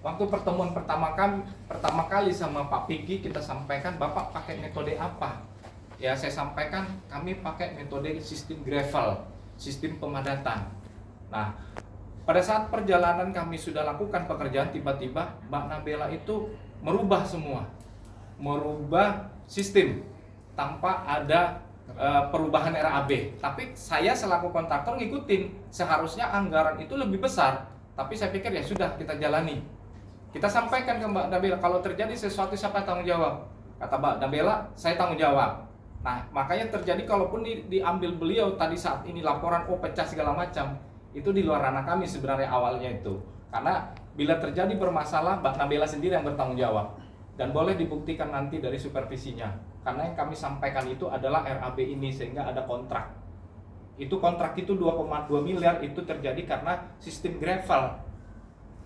Waktu pertemuan pertama kali sama Pak Piki, kita sampaikan, Bapak pakai metode apa? Ya, saya sampaikan kami pakai metode sistem gravel, sistem pemadatan. Nah, pada saat perjalanan kami sudah lakukan pekerjaan, tiba-tiba Mbak Nabela itu merubah sistem tanpa ada perubahan RAB. Tapi saya selaku kontraktor ngikutin, seharusnya anggaran itu lebih besar. Tapi saya pikir ya sudah, kita jalani. Kita sampaikan ke Mbak Nabela, kalau terjadi sesuatu siapa tanggung jawab? Kata Mbak Nabela, saya tanggung jawab. Nah, makanya terjadi kalaupun diambil beliau tadi saat ini laporan pecah segala macam, itu di luar ranah kami sebenarnya awalnya itu. Karena bila terjadi bermasalah, Mbak Nabela sendiri yang bertanggung jawab. Dan boleh dibuktikan nanti dari supervisinya. Karena yang kami sampaikan itu adalah RAB ini, sehingga ada kontrak. Itu kontrak itu 2,2 miliar itu terjadi karena sistem gravel.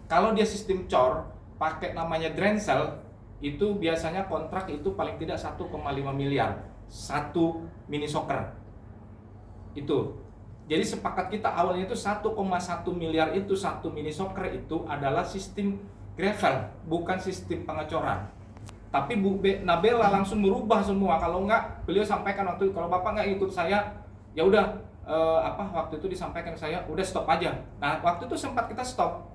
Kalau dia sistem cor, pakai namanya drainzel, itu biasanya kontrak itu paling tidak 1,5 miliar satu mini soccer. Itu. Jadi sepakat kita awalnya itu 1,1 miliar itu satu mini soccer itu adalah sistem gravel, bukan sistem pengecoran. Tapi Bu Nabela langsung merubah semua. Kalau enggak, beliau sampaikan waktu itu, kalau Bapak enggak ikut saya, ya udah waktu itu disampaikan saya, udah stop aja. Nah, waktu itu sempat kita stop.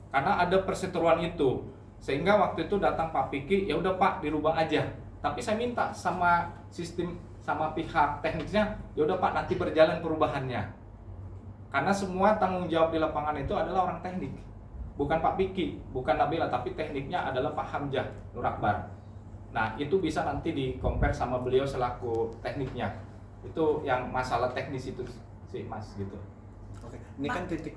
Karena ada perseteruan itu. Sehingga waktu itu datang Pak Piki, ya udah Pak, dirubah aja. Tapi saya minta sama sistem, sama pihak teknisnya, ya udah Pak, nanti berjalan perubahannya. Karena semua tanggung jawab di lapangan itu adalah orang teknik. Bukan Pak Piki, bukan Nabela, tapi tekniknya adalah Pak Hamzah Nur Akbar. Nah, itu bisa nanti di-compare sama beliau selaku tekniknya. Itu yang masalah teknis itu sih Mas gitu. Oke, ini kan titik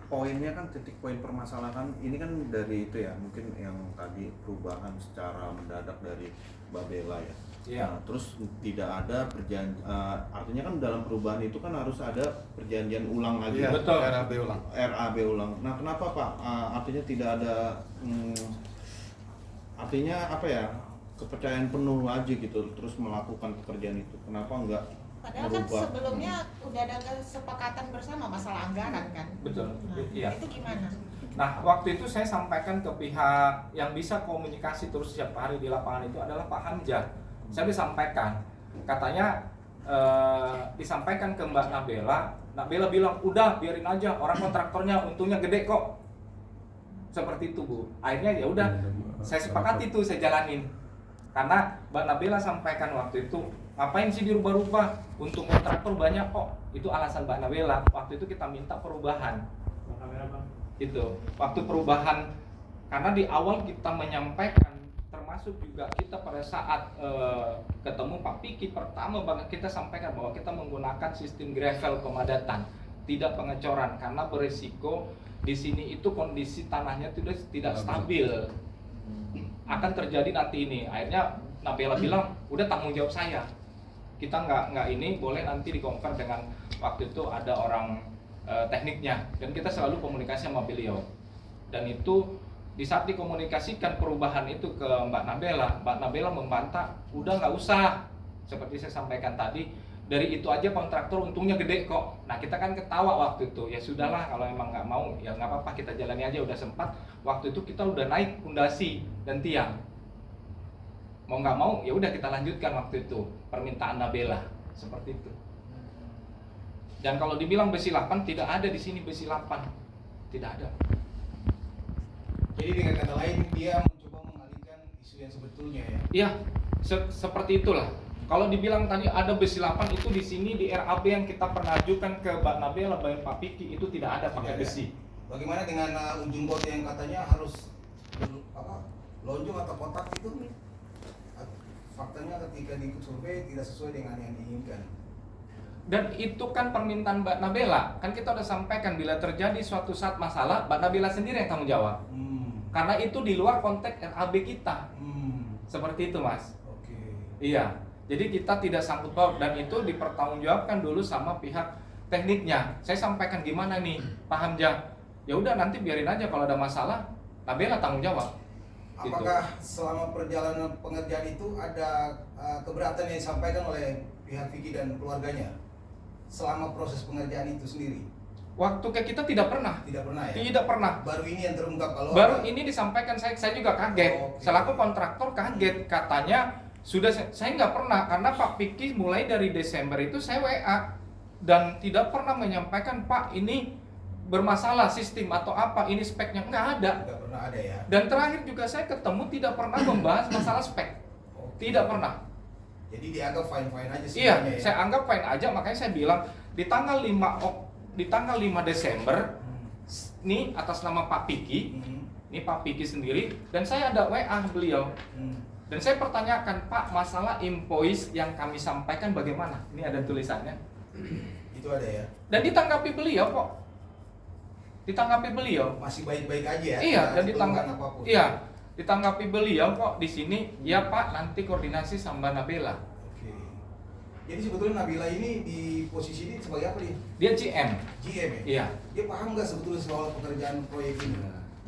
poin permasalahan ini kan dari itu ya, mungkin yang tadi perubahan secara mendadak dari Mbak Bella ya. Iya. Nah, terus tidak ada artinya kan dalam perubahan itu kan harus ada perjanjian ulang lagi. Iya, betul. RAB ulang. Nah, kenapa Pak? Artinya tidak ada artinya apa ya? Kepercayaan penuh aja gitu terus melakukan pekerjaan itu. Kenapa enggak? Padahal kan sebelumnya udah ada kesepakatan bersama masalah anggaran kan. Betul. Nah, Iya. itu gimana? Nah, waktu itu saya sampaikan ke pihak yang bisa komunikasi terus setiap hari di lapangan itu adalah Pak Hamzah. Saya disampaikan, katanya disampaikan ke Mbak Nabela. Nabela bilang, udah biarin aja, orang kontraktornya untungnya gede kok. Seperti itu Bu. Akhirnya ya udah, saya sepakati itu, saya jalanin. Karena Mbak Nabela sampaikan waktu itu, ngapain sih dirubah-rubah? Untung kontraktor banyak kok. Itu alasan Mbak Nabela. Waktu itu kita minta perubahan. Itu waktu perubahan, karena di awal kita menyampaikan, termasuk juga kita pada saat ketemu Pak Piki pertama banget kita sampaikan bahwa kita menggunakan sistem gravel pemadatan, tidak pengecoran, karena berisiko di sini itu kondisi tanahnya tidak stabil, akan terjadi nanti ini. Akhirnya Nabela bilang, udah tanggung jawab saya, kita nggak ini boleh nanti di-compare dengan waktu itu ada orang tekniknya, dan kita selalu komunikasi sama beliau. Dan itu di saat dikomunikasikan perubahan itu ke Mbak Nabela membantah, udah nggak usah. Seperti saya sampaikan tadi, dari itu aja kontraktor untungnya gede kok. Nah, kita kan ketawa waktu itu, ya sudahlah kalau emang nggak mau ya nggak apa-apa, kita jalani aja. Udah sempat waktu itu kita udah naik pondasi dan tiang, mau nggak mau ya udah kita lanjutkan waktu itu permintaan Nabela seperti itu. Dan kalau dibilang besi 8, tidak ada di sini besi 8, tidak ada. Jadi dengan kata lain dia mencoba mengalihkan isu yang sebetulnya ya. Iya, seperti itulah. Kalau dibilang tadi ada besi 8 itu di sini di RAB yang kita pernah ajukan ke Mbak Nabela, Mbak Pak Piki itu tidak ada pakai besi. Bagaimana dengan ujung bot yang katanya harus lonjong atau kotak itu? Faktanya ketika diikut survei tidak sesuai dengan yang diinginkan. Dan itu kan permintaan Mbak Nabela. Kan kita udah sampaikan bila terjadi suatu saat masalah, Mbak Nabela sendiri yang tanggung jawab. Karena itu di luar konteks RAB kita. Seperti itu Mas. Oke. Iya. Jadi kita tidak sangkut paut, dan itu dipertanggungjawabkan dulu sama pihak tekniknya. Saya sampaikan gimana nih Pak Hamzah. Ya udah nanti biarin aja, kalau ada masalah Nabela tanggung jawab. Apakah selama perjalanan pengerjaan itu ada keberatan yang disampaikan oleh pihak Vicky dan keluarganya selama proses pengerjaan itu sendiri? Waktu ke kita tidak pernah. Tidak pernah ya? Tidak pernah. Baru ini yang terungkap kalau Baru ini disampaikan, saya juga kaget. Oke. Selaku kontraktor kaget, katanya sudah saya nggak pernah, karena Pak Piki mulai dari Desember itu saya WA dan tidak pernah menyampaikan, Pak ini bermasalah sistem atau apa, ini speknya nggak ada. tidak pernah ada ya. Dan terakhir juga saya ketemu tidak pernah membahas masalah spek, Oke. tidak pernah. Jadi dianggap fine-fine aja Iya, semuanya ya. saya anggap fine aja, makanya saya bilang di tanggal 5 Desember nih atas nama Pak Piki, ini Pak Piki sendiri, dan saya ada WA beliau. Dan saya pertanyakan, Pak, masalah invoice yang kami sampaikan bagaimana? Ini ada tulisannya. Itu ada ya. Dan ditanggapi beliau kok. Ditanggapi beliau. Masih baik-baik aja ya. Iya, tidak dan ada ditanggapi. keluhan apapun. Iya, ditanggapi beliau kok di sini. Ya Pak, nanti koordinasi sama Nabila. Oke. Jadi sebetulnya Nabila ini di posisi ini sebagai apa dia? Dia GM. GM ya? Iya. Dia paham nggak sebetulnya soal pekerjaan proyek ini?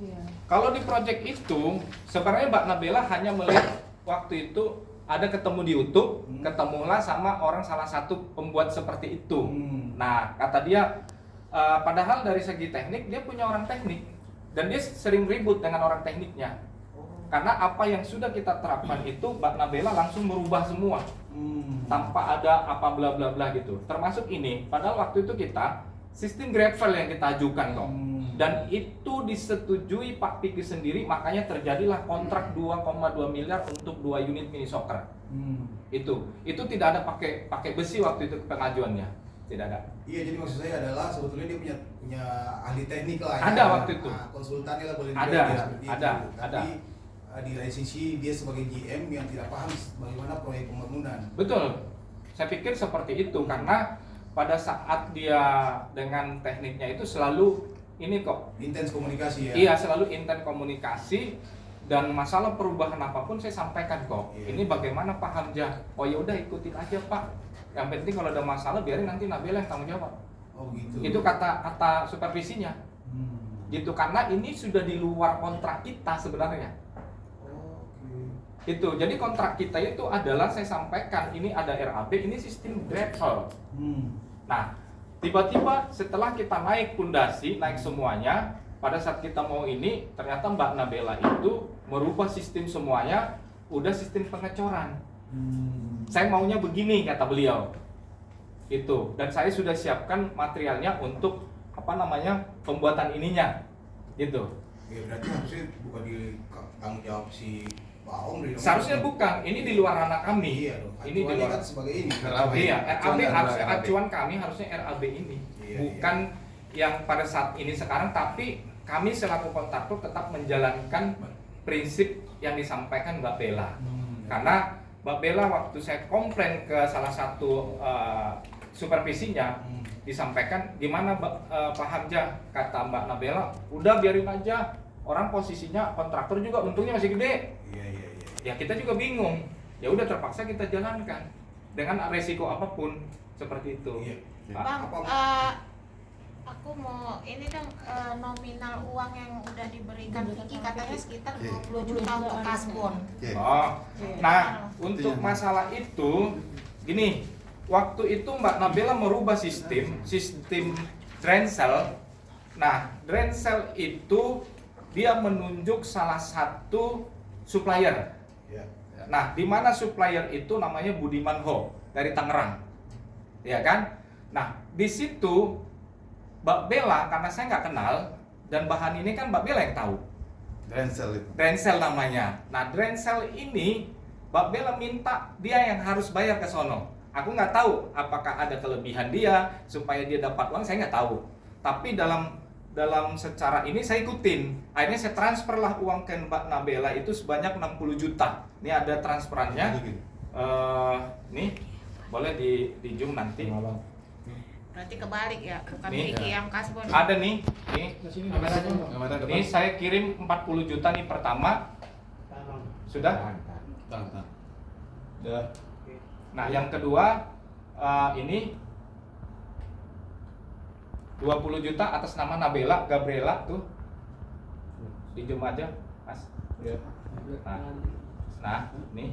Iya. Kalau di project itu, sebenarnya Mbak Nabila hanya melihat waktu itu ada ketemu di YouTube, ketemulah sama orang salah satu pembuat seperti itu. Nah, kata dia, padahal dari segi teknik dia punya orang teknik dan dia sering ribut dengan orang tekniknya. Karena apa yang sudah kita terapkan itu Mbak Nabila langsung merubah semua tanpa ada apa bla bla bla gitu. Termasuk ini, padahal waktu itu kita sistem gravel yang kita ajukan kok. Dan itu disetujui Pak Piki sendiri, makanya terjadilah kontrak 2,2 miliar untuk 2 unit mini soccer. Itu tidak ada pakai besi waktu itu pengajuannya. Tidak ada. Iya, jadi maksud saya adalah sebetulnya dia punya ahli teknik lah ya. Ada waktu itu. Konsultannya lah boleh Ada, dibilang seperti ada, itu. Tapi di lain sisi dia sebagai GM yang tidak paham bagaimana proyek pembangunan. Betul. Saya pikir seperti itu karena pada saat dia dengan tekniknya itu selalu ini kok. Intens komunikasi ya. Iya, selalu intens komunikasi dan masalah perubahan apapun saya sampaikan kok. Iya. Ini bagaimana Pak Hamzah? Oh ya udah ikutin aja Pak. Yang penting kalau ada masalah biarin nanti Nabila yang tanggung jawab. Oh gitu. Itu kata supervisinya. Gitu karena ini sudah di luar kontrak kita sebenarnya. Oke. Itu. Jadi kontrak kita itu adalah saya sampaikan ini ada RAB, ini sistem gravel. Nah, tiba-tiba setelah kita naik pondasi, naik semuanya, pada saat kita mau ini ternyata Mbak Nabila itu merubah sistem semuanya, udah sistem pengecoran. Saya maunya begini kata beliau. Itu. Dan saya sudah siapkan materialnya untuk pembuatan ininya. Gitu. Ya berarti harusnya bukan di tanggung jawab si Pak Omri dong. Seharusnya bukan. Ini di luar ranah kami. Iya dong. Ini di luar. Kan sebagai ini. Iya, RAB harusnya RAB. acuan kami harusnya RAB ini. Iya, Bukan yang pada saat ini sekarang, tapi kami selaku kontraktor tetap menjalankan prinsip yang disampaikan Mbak Bella. Karena Mbak Bella waktu saya komplain ke salah satu supervisinya disampaikan gimana Pak Hamzah, kata Mbak Nabila, udah biarin aja, orang posisinya kontraktor juga untungnya masih gede. Iya. Ya kita juga bingung. Ya udah terpaksa kita jalankan dengan resiko apapun seperti itu. Iya. Bang, Apa- aku mau ini dong, nominal uang yang udah diberikan Vicky katanya sekitar 20 juta untuk kasbon. Oh, nah untuk masalah itu gini, waktu itu Mbak Nabila merubah sistem drain cell. Nah, drain cell itu dia menunjuk salah satu supplier. Iya. Nah, di mana supplier itu namanya Budiman Ho dari Tangerang, ya kan? Nah, di situ Mbak Bella, karena saya nggak kenal dan bahan ini kan Mbak Bella yang tahu. Drain cell namanya. Nah, drain cell ini Mbak Bella minta dia yang harus bayar ke sono. Aku nggak tahu apakah ada kelebihan dia supaya dia dapat uang, saya nggak tahu. Tapi dalam secara ini saya ikutin. Akhirnya saya transferlah uang ke Mbak Nabila itu sebanyak 60 juta. Ini ada transferannya. Nih, boleh di zoom nanti. Berarti kebalik ya, bukan Nih. Vicky yang kasbon. Ada nih, Nih saya kirim 40 juta nih pertama. Sudah? Nah, yang kedua ini 20 juta atas nama Nabila Gabriela tuh. Di zoom aja, Mas. Nah, nih.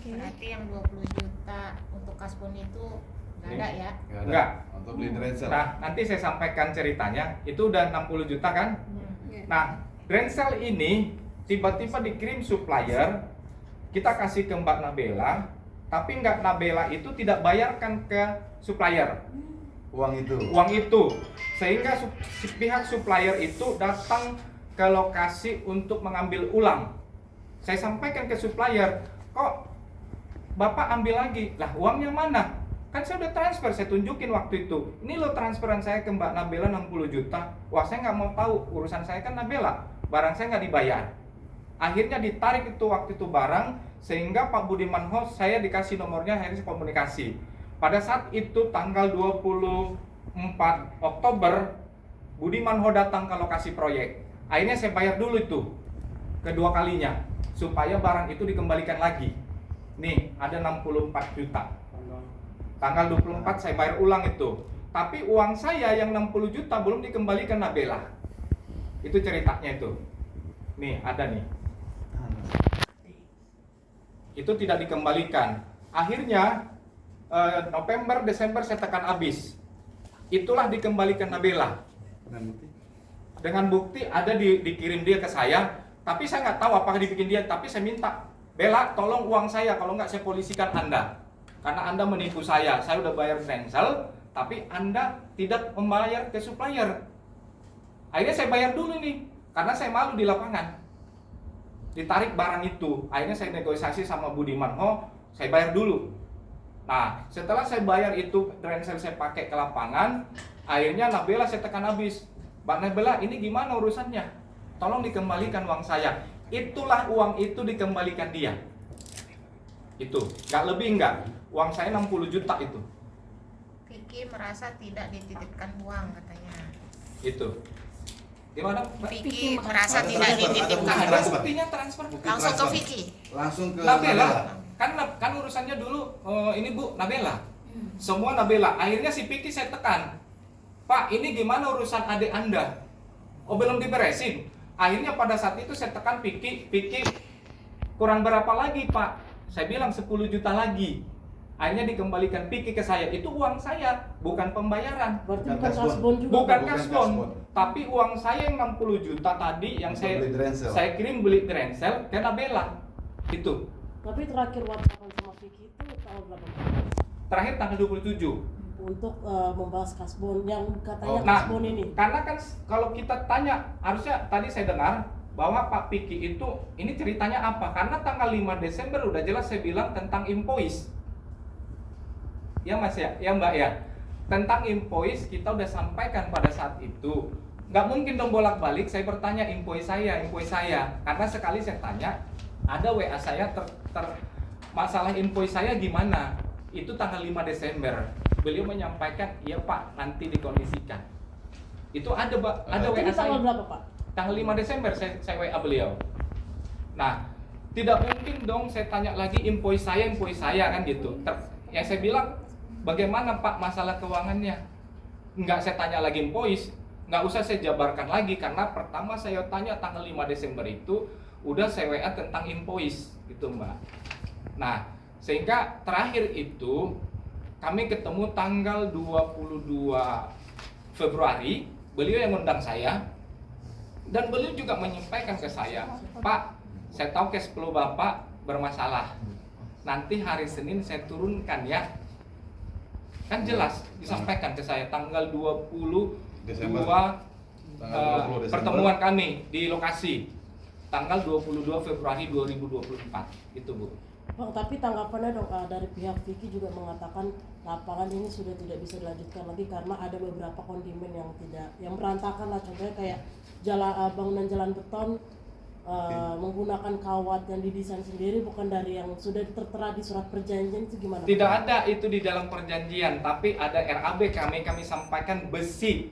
Berarti yang 20 juta untuk kasbon itu Nggak ada ya? Enggak. Untuk beli Drencel. Nah, nanti saya sampaikan ceritanya. Itu udah 60 juta kan? Nah, Drencel ini tiba-tiba dikirim supplier, kita kasih ke Mbak Nabela, tapi Mbak Nabela itu tidak bayarkan ke supplier Uang itu. Sehingga si pihak supplier itu datang ke lokasi untuk mengambil ulang. Saya sampaikan ke supplier, kok Bapak ambil lagi? Lah, uangnya mana? Kan saya udah transfer, saya tunjukin waktu itu. Ini loh transferan saya ke Mbak Nabela 60 juta. Wah, saya nggak mau tahu, urusan saya kan Nabela. Barang saya nggak dibayar. Akhirnya ditarik itu waktu itu barang, sehingga Pak Budiman Ho, saya dikasih nomornya, akhirnya komunikasi. Pada saat itu tanggal 24 Oktober, Budiman Ho datang ke lokasi proyek. Akhirnya saya bayar dulu itu, kedua kalinya, supaya barang itu dikembalikan lagi. Nih, ada 64 juta. Tanggal 24 saya bayar ulang itu. Tapi uang saya yang 60 juta belum dikembalikan Nabela. Itu ceritanya itu. Nih, ada nih. Itu tidak dikembalikan. Akhirnya November, Desember saya tekan habis. Itulah dikembalikan Nabela. Dengan bukti ada dikirim dia ke saya, tapi saya nggak tahu apakah dibikin dia, tapi saya minta, Bella tolong uang saya, kalau nggak saya polisikan Anda. Karena Anda menipu saya udah bayar Drencel, tapi Anda tidak membayar ke supplier. Akhirnya saya bayar dulu nih, karena saya malu di lapangan. Ditarik barang itu, akhirnya saya negosiasi sama Budiman Ho, saya bayar dulu. Nah, setelah saya bayar itu, Drencel saya pakai ke lapangan, akhirnya Nabela saya tekan habis. Mbak Nabela, ini gimana urusannya? Tolong dikembalikan uang saya. Itulah uang itu dikembalikan dia. Itu, nggak lebih nggak. Uang saya 60 juta itu. Vicky merasa tidak dititipkan uang katanya. Itu. Gimana? Mbak? Vicky merasa tidak transfer, dititipkan ada uang. Buktinya transfer. Langsung ke Vicky. Langsung ke Nabela. Kan urusannya dulu ini Bu, Nabela. Semua Nabela. Akhirnya si Vicky saya tekan. Pak, ini gimana urusan adik Anda? Oh, belum diberesin. Akhirnya pada saat itu saya tekan Vicky, kurang berapa lagi Pak? Saya bilang 10 juta lagi. Akhirnya dikembalikan Vicky ke saya. Itu uang saya, bukan pembayaran. Berarti Bukan bukan kasbon. kasbon juga. Bukan Bukan kasbon. kasbon. Tapi uang saya yang 60 juta tadi yang Untuk beli Drencel. saya kirim beli Drencel ke Nabela. Itu. Tapi terakhir WhatsApp sama Vicky itu tanggal berapa? Terakhir tanggal 27. Untuk membahas kasbon yang katanya Nah, kasbon ini. karena kan kalau kita tanya, harusnya tadi saya dengar bahwa Pak Vicky itu, ini ceritanya apa? Karena tanggal 5 Desember udah jelas saya bilang tentang invoice. Ya Mas ya, ya Mbak ya. Tentang invoice kita udah sampaikan pada saat itu. Nggak mungkin dong bolak-balik saya bertanya invoice saya. Karena sekali saya tanya, ada WA saya masalah invoice saya gimana? Itu tanggal 5 Desember. Beliau menyampaikan, iya Pak, nanti dikondisikan. Itu ada Itu WA saya. tanggal berapa Pak? Tanggal 5 Desember saya WA beliau. Nah, tidak mungkin dong saya tanya lagi invoice saya kan gitu. Yang saya bilang, bagaimana Pak masalah keuangannya? Nggak saya tanya lagi invoice, nggak usah saya jabarkan lagi, karena pertama saya tanya tanggal 5 Desember itu udah saya WA tentang invoice gitu Mbak. Nah, sehingga terakhir itu kami ketemu tanggal 22 Februari, beliau yang undang saya, dan beliau juga menyampaikan ke saya, Pak, saya tahu cash flow Bapak bermasalah, nanti hari Senin saya turunkan ya. Kan jelas disampaikan ke saya tanggal 22 Desember. Tanggal 20 Desember. pertemuan kami di lokasi, tanggal 22 Februari 2024 itu Bu. Bang, tapi tanggapannya dong dari pihak Vicky juga mengatakan lapangan ini sudah tidak bisa dilanjutkan lagi karena ada beberapa kondimen yang berantakan lah, contohnya kayak bangunan jalan beton menggunakan kawat yang didesain sendiri bukan dari yang sudah tertera di surat perjanjian, itu gimana? Tidak ada itu di dalam perjanjian, tapi ada RAB kami sampaikan besi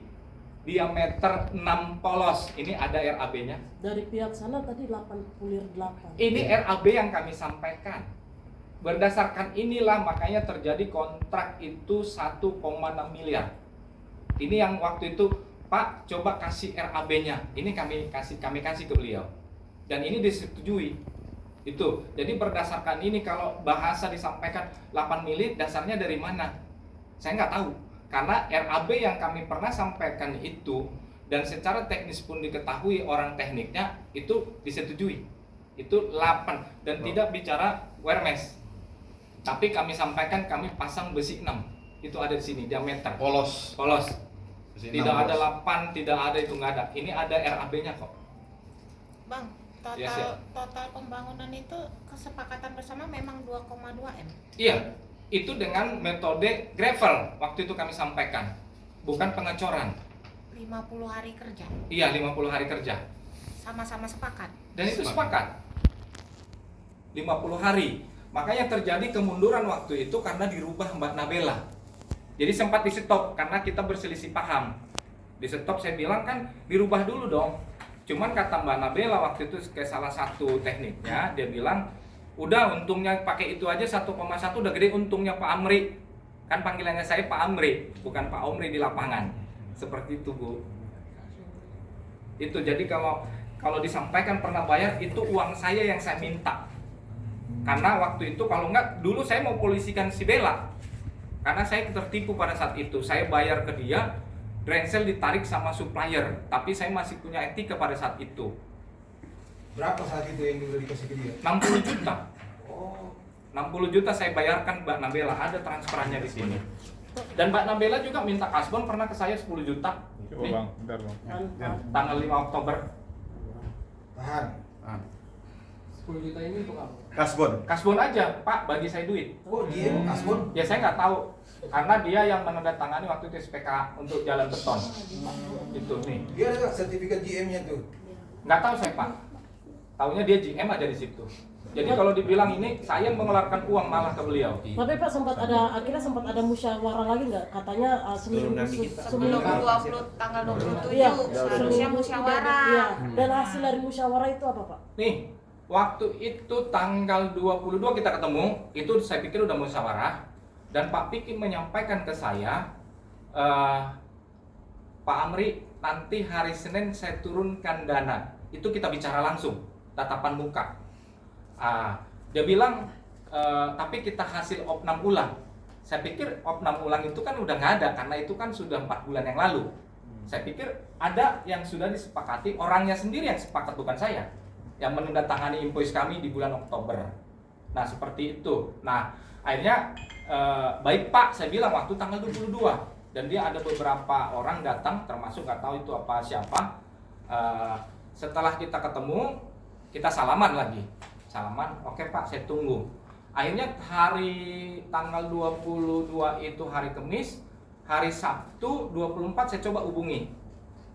diameter 6 polos. Ini ada RAB-nya. Dari pihak sana tadi 88. Ini RAB yang kami sampaikan. Berdasarkan inilah makanya terjadi kontrak itu 1,6 miliar. Ini yang waktu itu Pak coba kasih RAB-nya. Ini kami kasih ke beliau. Dan ini disetujui. Itu. Jadi berdasarkan ini kalau bahasa disampaikan 8 miliar dasarnya dari mana? Saya nggak tahu, karena RAB yang kami pernah sampaikan itu dan secara teknis pun diketahui orang tekniknya itu disetujui. Itu 8 dan tidak bicara wear mesh. Tapi kami sampaikan kami pasang besi 6. Itu ada di sini diameter. Polos. Besi Tidak 6 ada polos. 8, tidak ada itu nggak ada. Ini ada RAB-nya kok. Bang, total Yes, ya. total pembangunan itu kesepakatan bersama memang 2,2 M. Iya, itu dengan metode gravel waktu itu kami sampaikan, bukan pengecoran. 50 hari kerja. Iya, 50 hari kerja. Sama-sama sepakat. Dan itu sepakat. 50 hari. Makanya terjadi kemunduran waktu itu karena dirubah Mbak Nabela. Jadi sempat di stop karena kita berselisih paham. Di stop saya bilang kan dirubah dulu dong. Cuman kata Mbak Nabela waktu itu ke salah satu tekniknya, dia bilang udah untungnya pakai itu aja 1,1 udah gede untungnya Pak Amri. Kan panggilannya saya Pak Amri, bukan Pak Omri di lapangan. Seperti itu, Bu. Itu jadi kalau disampaikan pernah bayar itu uang saya yang saya minta. Karena waktu itu kalau enggak dulu saya mau polisikan si Bella. Karena saya tertipu pada saat itu. Saya bayar ke dia, drain-sel ditarik sama supplier, tapi saya masih punya etika pada saat itu. Berapa saat itu yang udah dikasih ke dia? 60 juta. Oh, 60 juta saya bayarkan Mbak Nabela, ada transferannya di sini. Dan Mbak Nabela juga minta kasbon pernah ke saya 10 juta. Coba Nih, bang, bentar bang. tanggal 5 Oktober. tahan. 10 juta ini untuk apa? Kasbon. Kasbon aja, Pak, bagi saya duit. Oh, dia kasbon. Ya saya nggak tahu, karena dia yang menandatangani waktu itu SPK untuk jalan beton. Itu nih, Dia ada nggak sertifikat GM-nya tuh? nggak tahu saya Pak. Taunya dia GM aja di situ. Jadi kalau dibilang ini saya mengeluarkan uang malah ke beliau. Tapi Pak akhirnya sempat ada musyawarah lagi nggak? Katanya Sebelum nanti kita- Sebelum sebelum 20 tanggal 27 Iya, seharusnya musyawarah. Iya. Dan hasil dari musyawarah itu apa Pak? Nih, waktu itu tanggal 22 kita ketemu, itu saya pikir udah musyawarah. Dan Pak Piki menyampaikan ke saya, Pak Amri, nanti hari Senin saya turunkan dana. Itu kita bicara langsung, tatapan muka. Dia bilang, tapi kita hasil opnam ulang. Saya pikir opnam ulang itu kan udah nggak ada, karena itu kan sudah 4 bulan yang lalu. Saya pikir ada yang sudah disepakati, orangnya sendiri yang sepakat, bukan saya, yang menandatangani invoice kami di bulan Oktober. Nah seperti itu. Nah akhirnya baik Pak, saya bilang waktu tanggal 22, dan dia ada beberapa orang datang, termasuk nggak tahu itu apa siapa. Setelah kita ketemu, kita salaman lagi. Salaman, oke Pak, saya tunggu. Akhirnya hari tanggal 22 itu hari Kamis, hari Sabtu 24 saya coba hubungi.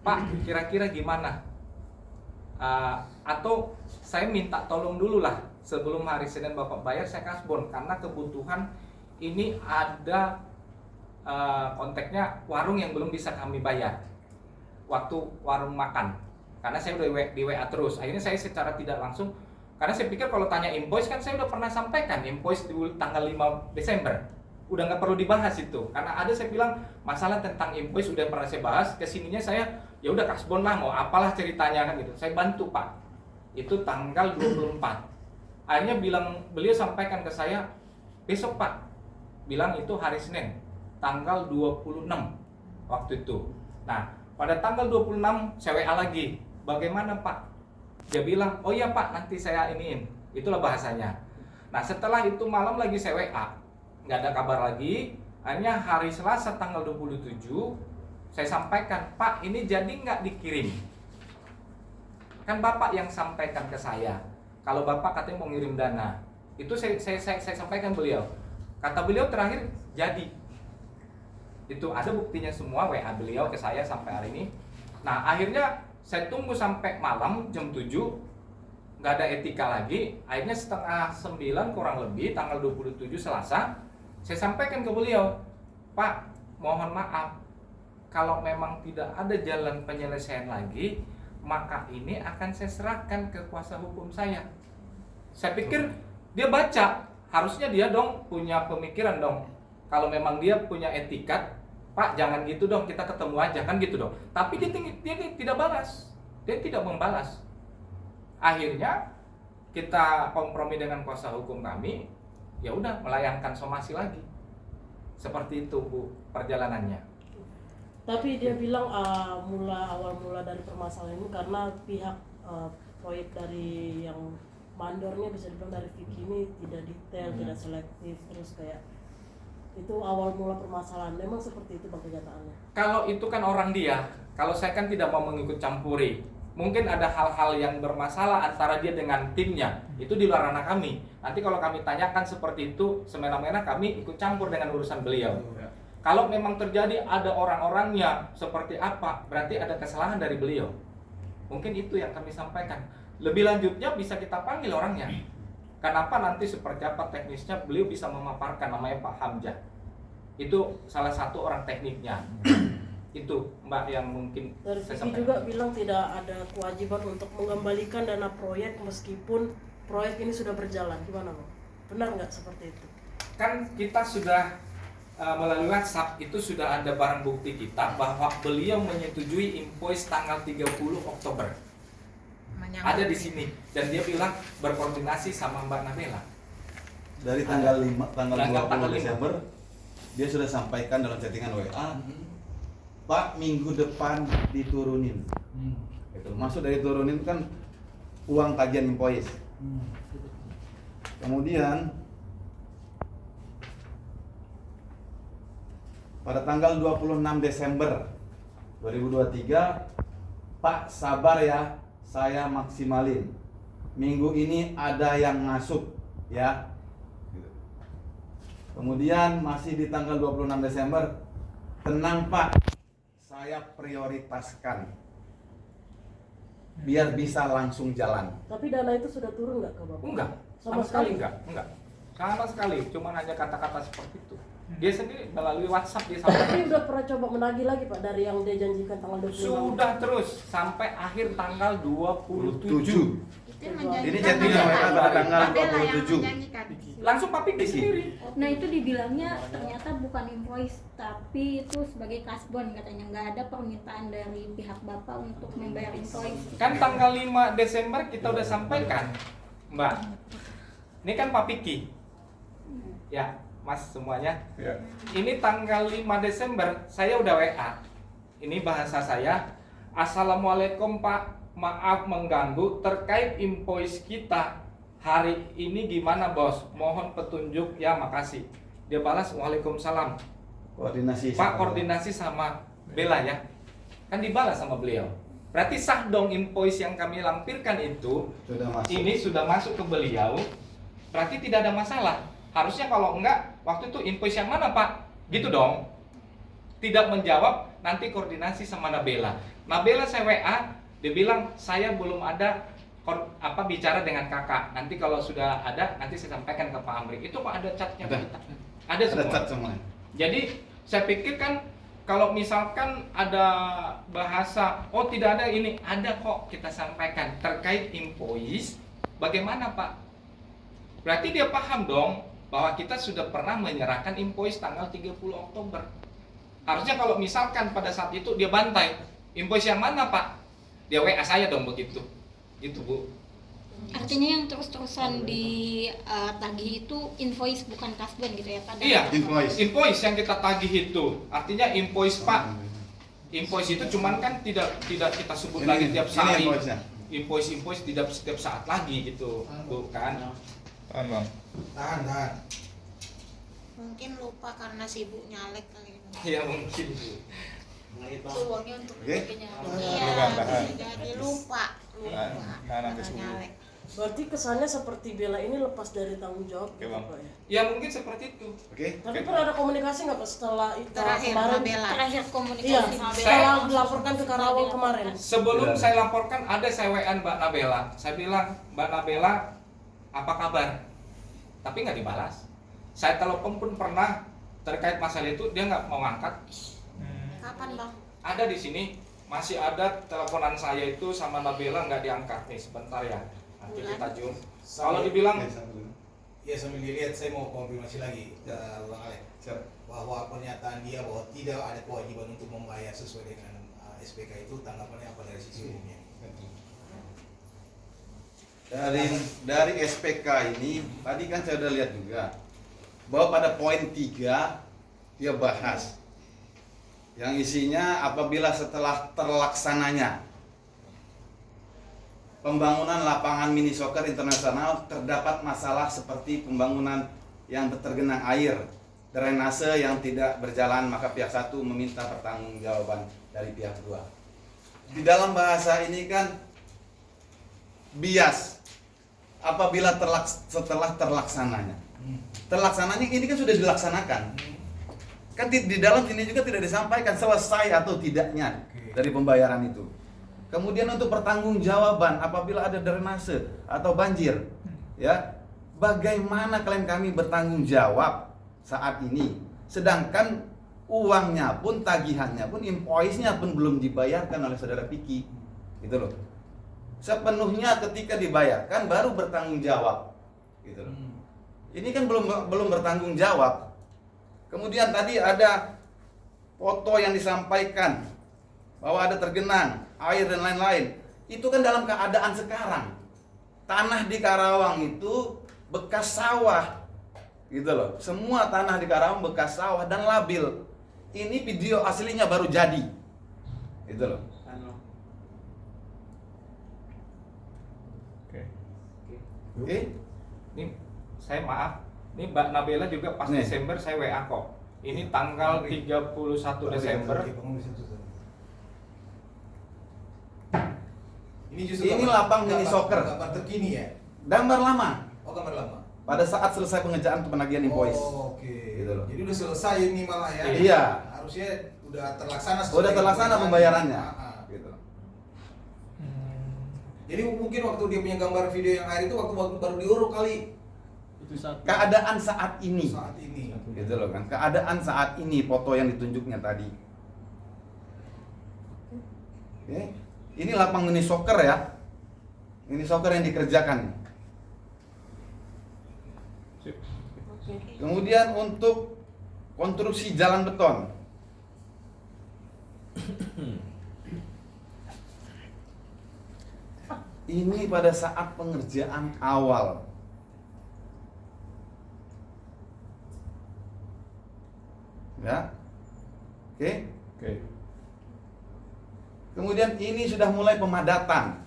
Pak, kira-kira gimana? Atau saya minta tolong dulu lah sebelum hari Senin Bapak bayar saya kasbon, karena kebutuhan ini ada konteksnya warung yang belum bisa kami bayar waktu warung makan, karena saya udah di WA terus. Akhirnya saya secara tidak langsung, karena saya pikir kalau tanya invoice kan saya udah pernah sampaikan invoice di tanggal 5 Desember, udah nggak perlu dibahas itu, karena ada saya bilang masalah tentang invoice udah pernah saya bahas. Kesininya saya ya udah kasbon lah, mau apalah ceritanya kan gitu. Saya bantu Pak, itu tanggal 24. Akhirnya beliau sampaikan ke saya besok Pak, bilang itu hari Senin tanggal 26 waktu itu. Nah pada tanggal 26 saya WA lagi, bagaimana Pak? Dia bilang, oh iya Pak, nanti saya iniin. Itulah bahasanya. Nah setelah itu malam lagi saya WA, nggak ada kabar lagi. Akhirnya hari Selasa tanggal 27 saya sampaikan, Pak ini jadi nggak dikirim? Kan Bapak yang sampaikan ke saya, kalau Bapak katanya mau ngirim dana. Itu saya sampaikan beliau. Kata beliau terakhir jadi. Itu ada buktinya semua, WA beliau ke saya sampai hari ini. Nah akhirnya saya tunggu sampai malam jam 7, nggak ada etika lagi. Akhirnya setengah 9 kurang lebih tanggal 27 Selasa, saya sampaikan ke beliau, Pak mohon maaf, kalau memang tidak ada jalan penyelesaian lagi, maka ini akan saya serahkan ke kuasa hukum saya. Saya pikir dia baca, harusnya dia dong punya pemikiran dong. Kalau memang dia punya etikat, Pak jangan gitu dong, kita ketemu aja kan gitu dong. Tapi dia tidak balas, dia tidak membalas. Akhirnya kita kompromi dengan kuasa hukum kami, ya udah melayangkan somasi lagi. Seperti itu Bu perjalanannya. Tapi dia bilang awal mula dari permasalahan ini karena pihak proyek dari yang mandornya bisa dibilang dari Vicky ini tidak detail, tidak selektif, terus kayak itu awal mula permasalahan. Memang seperti itu Bang kenyataannya. Kalau itu kan orang dia, kalau saya kan tidak mau mengikut campuri. Mungkin ada hal-hal yang bermasalah antara dia dengan timnya, itu di luar ranah kami. Nanti kalau kami tanyakan seperti itu, semena-mena kami ikut campur dengan urusan beliau. Kalau memang terjadi ada orang-orangnya seperti apa, berarti ada kesalahan dari beliau. Mungkin itu yang kami sampaikan. Lebih lanjutnya bisa kita panggil orangnya. Kenapa nanti seperti apa teknisnya, beliau bisa memaparkan, namanya Pak Hamzah. Itu salah satu orang tekniknya. Itu Mbak yang mungkin Dari saya Vicky sampaikan. juga bilang tidak ada kewajiban untuk mengembalikan dana proyek meskipun proyek ini sudah berjalan. Gimana Bang? Benar nggak seperti itu? Kan kita sudah melalui WhatsApp itu sudah ada barang bukti kita bahwa beliau menyetujui invoice tanggal 30 Oktober. Ada di sini dan dia bilang berkoordinasi sama Mbak Nabela. Dari tanggal 5 tanggal Tanggal 20 Desember dia sudah sampaikan dalam chattingan WA, Pak minggu depan diturunin. Itu maksud dari turunin kan uang kajian invoice. Kemudian pada tanggal 26 Desember 2023, Pak sabar ya, saya maksimalin. Minggu ini ada yang masuk ya. Kemudian masih di tanggal 26 Desember, tenang Pak, saya prioritaskan biar bisa langsung jalan. Tapi dana itu sudah turun nggak ke Bapak? Enggak, Sama sekali? enggak. Sama sekali, cuma hanya kata-kata seperti itu. Dia sendiri melalui WhatsApp dia sampaikan. Tapi udah pernah coba menagih lagi Pak dari yang dia janjikan tanggal 26? Sudah terus sampai akhir tanggal 27. Itu menjanjikan Ini chattingan Nabela. WA pada tanggal Nabela yang 27. menjanjikan. Langsung Pak Piki sendiri. Nah itu dibilangnya ternyata bukan invoice tapi itu sebagai kasbon katanya, nggak ada permintaan dari pihak bapak untuk membayar invoice. Kan tanggal 5 Desember kita udah sampaikan, Mbak. Ini kan Pak Piki. Ya, Mas semuanya. Ya. Ini tanggal 5 Desember saya udah WA. Ini bahasa saya. Assalamualaikum Pak, maaf mengganggu terkait invoice kita. Hari ini gimana bos? Mohon petunjuk ya, makasih. Dia balas Waalaikumsalam. Koordinasi. Pak koordinasi sama Bella ya. Kan dibalas sama beliau. Berarti sah dong invoice yang kami lampirkan itu. Sudah masuk. Ini sudah masuk ke beliau. Berarti tidak ada masalah. Harusnya kalau enggak, waktu itu invoice yang mana Pak? Gitu dong. Tidak menjawab, nanti koordinasi sama Nabela. Nabela saya WA, dia bilang saya belum ada bicara dengan kakak. Nanti kalau sudah ada, nanti saya sampaikan ke Pak Amri. Itu Pak ada chatnya Ada. kita. Ada semua. Chat semuanya. Jadi saya pikir kan kalau misalkan ada bahasa, oh tidak ada ini, ada kok kita sampaikan terkait invoice. Bagaimana Pak? Berarti dia paham dong bahwa kita sudah pernah menyerahkan invoice tanggal 30 Oktober. Harusnya kalau misalkan pada saat itu dia bantai, invoice yang mana Pak? Dia WA saya dong begitu. Gitu Bu. Artinya yang terus-terusan ditagih itu invoice bukan kasbon gitu ya Pak? Iya, Invoice. invoice yang kita tagih itu. Artinya invoice Pak. Invoice itu cuman kan tidak kita sebut lagi tiap saat. Ini invoice-nya. Invoice tidak setiap saat lagi gitu, bukan? Tahan bang. Tahan. Mungkin lupa karena sibuk nyalek kali ini. Ya mungkin. Uangnya untuk Oke. bikinnya. Tahan, Iya, tahan. jadi lupa. Tahan sampai subuh. Nyalek. Berarti kesannya seperti Bella ini lepas dari tanggung jawab Oke, gitu Bang. Pak ya? Ya mungkin seperti itu. Oke. Tapi pernah ada komunikasi nggak Pak setelah itu Terakhir kemarin? Nabela. Terakhir Iya, komunikasi setelah dilaporkan ke Karawang kemarin. Sebelum saya laporkan ada saya WA Mbak Nabela. Saya bilang, Mbak Nabela, apa kabar? Tapi nggak dibalas. Saya telepon pun pernah terkait masalah itu, dia nggak mau ngangkat. Kapan Bang? Ada di sini, masih ada teleponan saya itu sama Nabela nggak diangkat nih. Sebentar ya, nanti kita zoom. Kalau dibilang Ya sambil dilihat saya mau konfirmasi lagi ke Bang Alek bahwa pernyataan dia bahwa tidak ada kewajiban untuk membayar sesuai dengan SPK itu, tanggapannya apa dari sisi umumnya? Dari SPK ini tadi kan saya udah lihat juga bahwa pada poin 3 dia bahas. Yang isinya apabila setelah terlaksananya pembangunan lapangan mini soccer internasional terdapat masalah seperti pembangunan yang tergenang air, drainase yang tidak berjalan, maka pihak satu meminta pertanggungjawaban dari pihak kedua. Di dalam bahasa ini kan bias apabila setelah terlaksananya. Terlaksananya ini kan sudah dilaksanakan. Kan di dalam sini juga tidak disampaikan selesai atau tidaknya dari pembayaran itu. Kemudian untuk pertanggungjawaban apabila ada drainase atau banjir, ya, bagaimana klien kami bertanggung jawab saat ini, sedangkan uangnya pun, tagihannya pun, invoice-nya pun belum dibayarkan oleh saudara Piki, gitu loh. Sepenuhnya ketika dibayarkan baru bertanggung jawab, gitu loh. Ini kan belum bertanggung jawab. Kemudian tadi ada foto yang disampaikan bahwa ada tergenang air dan lain-lain. Itu kan dalam keadaan sekarang. Tanah di Karawang itu bekas sawah, gitu loh. Semua tanah di Karawang bekas sawah dan labil. Ini video aslinya baru jadi, gitu loh. Oke. Ini saya maaf, ini Mbak Nabela juga pas Nih. Desember saya WA kok. Ini tanggal 31 Desember. Ini justru Ini lapang mini soccer. Gambar terkini ya? Gambar lama. Oh, gambar lama. Pada saat selesai pengerjaan penagihan invoice. Oh, oke. Gitu loh. Jadi udah selesai ini malah ya? Iya. Harusnya udah terlaksana. Udah terlaksana pembayarannya. Gitu. Jadi mungkin waktu dia punya gambar video yang air itu waktu baru diuruk kali. Itu saat Keadaan saat ini. Saat ini. Gitu loh kan. Keadaan saat ini foto yang ditunjuknya tadi. Oke. Ini lapang mini soccer ya. Mini soccer yang dikerjakan. Oke. Kemudian untuk konstruksi jalan beton. Ini pada saat pengerjaan awal. Ya. Oke. Oke. Kemudian ini sudah mulai pemadatan.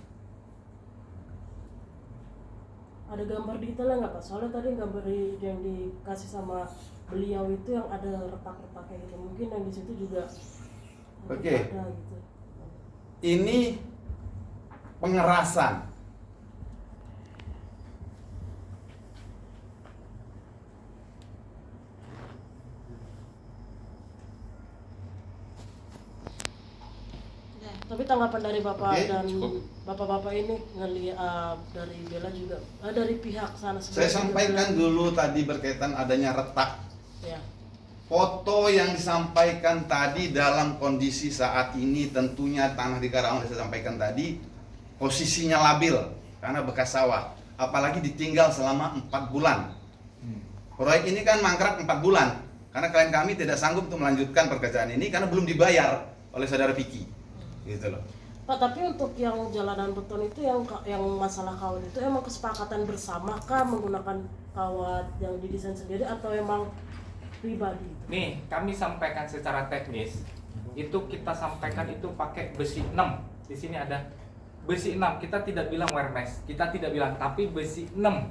Ada gambar detailnya nggak Pak? Soalnya tadi gambar yang dikasih sama beliau itu yang ada retak-retak kayak gitu. Mungkin yang di situ juga Oke. ada gitu. Ini pengerasan. Tapi tanggapan dari Bapak Oke, dan cukup. Bapak-bapak ini ngelihat dari Bella juga, dari pihak sana Saya sampaikan dulu tadi berkaitan adanya retak. Ya. Foto yang disampaikan tadi dalam kondisi saat ini tentunya tanah di Karawang saya sampaikan tadi posisinya labil karena bekas sawah, apalagi ditinggal selama 4 bulan. Proyek ini kan mangkrak 4 bulan karena klien kami tidak sanggup untuk melanjutkan pekerjaan ini karena belum dibayar oleh saudara Piki, gitu loh. Pak, tapi untuk yang jalanan beton itu yang masalah kawat itu emang kesepakatan bersama kah menggunakan kawat yang didesain sendiri atau emang pribadi? Nih, kami sampaikan secara teknis. Itu kita sampaikan itu pakai besi 6. Di sini ada besi 6. Kita tidak bilang wire mesh, kita tidak bilang, tapi besi 6.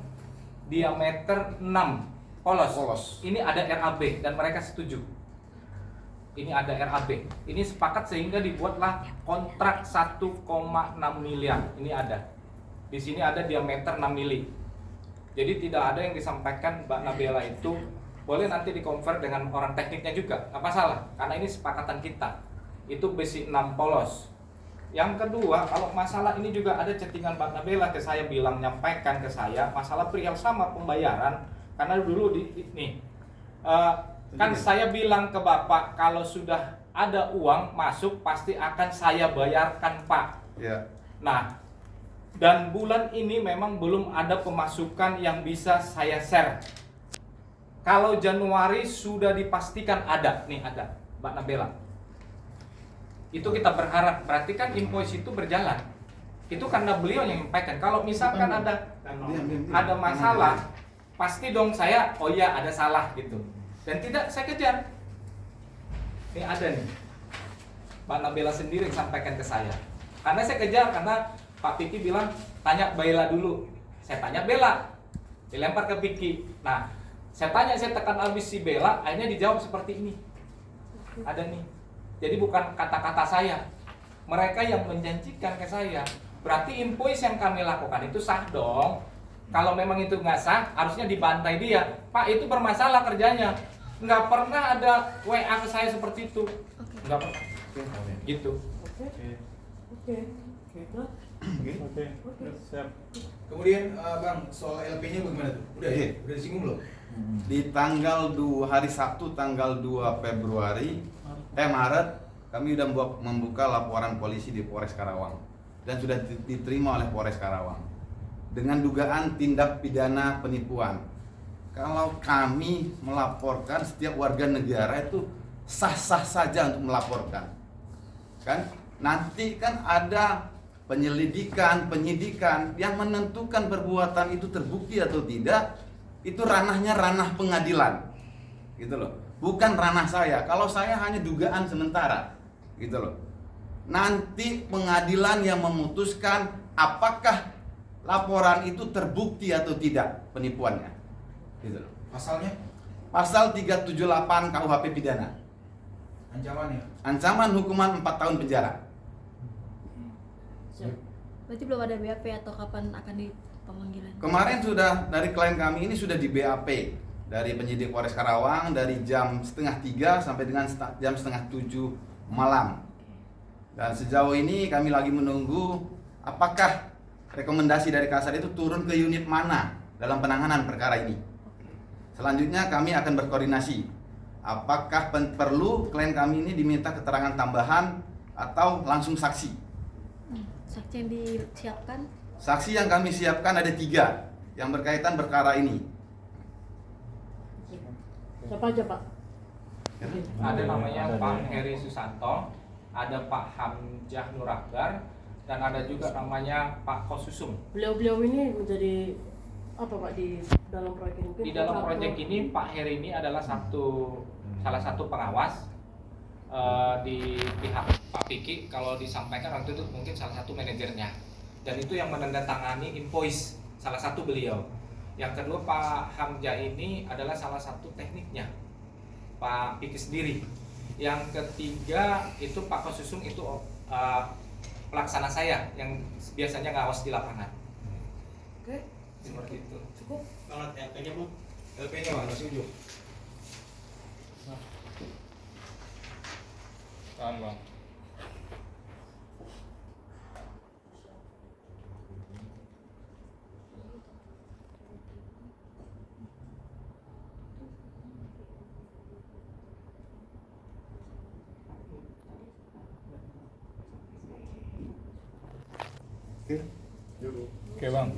Diameter 6. Polos. Ini ada RAB dan mereka setuju. Ini ada RAB. Ini sepakat sehingga dibuatlah kontrak 1,6 miliar. Ini ada. Di sini ada diameter 6 mili. Jadi tidak ada yang disampaikan Mbak Nabela itu. Boleh nanti di-convert dengan orang tekniknya juga. Nggak masalah. Karena ini sepakatan kita. Itu besi 6 polos. Yang kedua, kalau masalah ini juga ada chattingan Mbak Nabela ke saya bilang, nyampaikan ke saya masalah perihal sama pembayaran. Karena dulu kan saya bilang ke Bapak kalau sudah ada uang masuk pasti akan saya bayarkan Pak. Ya. Nah, dan bulan ini memang belum ada pemasukan yang bisa saya share. Kalau Januari sudah dipastikan ada, nih ada Mbak Nabela. Itu kita berharap, berarti kan invoice itu berjalan. Itu karena beliau yang menyampaikan. Kalau misalkan ada masalah, pasti dong saya, oh iya ada salah gitu. Dan tidak saya kejar. Ini ada nih. Mbak Nabila sendiri yang sampaikan ke saya. Karena saya kejar, karena Pak Piki bilang tanya Bella dulu. Saya tanya Bella, dilempar ke Piki. Nah, saya tanya, saya tekan habis si Bella, akhirnya dijawab seperti ini. Ada nih. Jadi bukan kata-kata saya. Mereka yang menjanjikan ke saya. Berarti invoice yang kami lakukan itu sah dong. Kalau memang itu nggak sah, harusnya dibantai dia. Pak, itu bermasalah kerjanya. Nggak pernah ada WA ke saya seperti itu. Nggak pernah. Gitu. Oke. Oke, siap. Kemudian Bang, soal LP-nya bagaimana tuh? Udah ya? Udah disinggung belum? Di tanggal 2 hari Sabtu tanggal 2 Maret kami sudah membuka laporan polisi di Polres Karawang dan sudah diterima oleh Polres Karawang dengan dugaan tindak pidana penipuan. Kalau kami melaporkan, setiap warga negara itu sah-sah saja untuk melaporkan. Kan nanti kan ada penyelidikan, penyidikan yang menentukan perbuatan itu terbukti atau tidak, itu ranahnya ranah pengadilan. Gitu loh. Bukan ranah saya. Kalau saya hanya dugaan sementara. Gitu loh. Nanti pengadilan yang memutuskan apakah laporan itu terbukti atau tidak penipuannya. Gitu loh. Pasalnya? Pasal 378 KUHP pidana. Ancamannya? Ancaman hukuman 4 tahun penjara. Berarti belum ada BAP atau kapan akan di pemanggilan? Kemarin sudah dari klien kami ini sudah di BAP dari penyidik Polres Karawang dari jam 2:30 sampai dengan jam 6:30 malam. Dan sejauh ini kami lagi menunggu apakah rekomendasi dari Kasar itu turun ke unit mana dalam penanganan perkara ini. Selanjutnya kami akan berkoordinasi apakah perlu klien kami ini diminta keterangan tambahan atau langsung saksi. Saksi yang disiapkan? Saksi yang kami siapkan ada 3 yang berkaitan perkara ini. Siapa aja, Pak? Ada namanya Pak Heri Susanto, ada Pak Hamzah Nurakbar, dan ada juga namanya Pak Kosusum. Beliau-beliau ini menjadi apa, Pak, di dalam proyek ini? Di dalam proyek ini Pak Heri ini adalah salah satu pengawas di pihak Pak Piki. Kalau disampaikan waktu itu mungkin salah satu manajernya, dan itu yang menandatangani invoice salah satu beliau. Yang kedua Pak Hamzah ini adalah salah satu tekniknya Pak Piki sendiri. Yang ketiga itu Pak Kosusum itu pelaksana saya yang biasanya ngawas di lapangan. Oke, Seperti itu. cukup. Alat LP-nya Bang? LP-nya Bang, masih ujung. Tahan Bang. Oke Bang.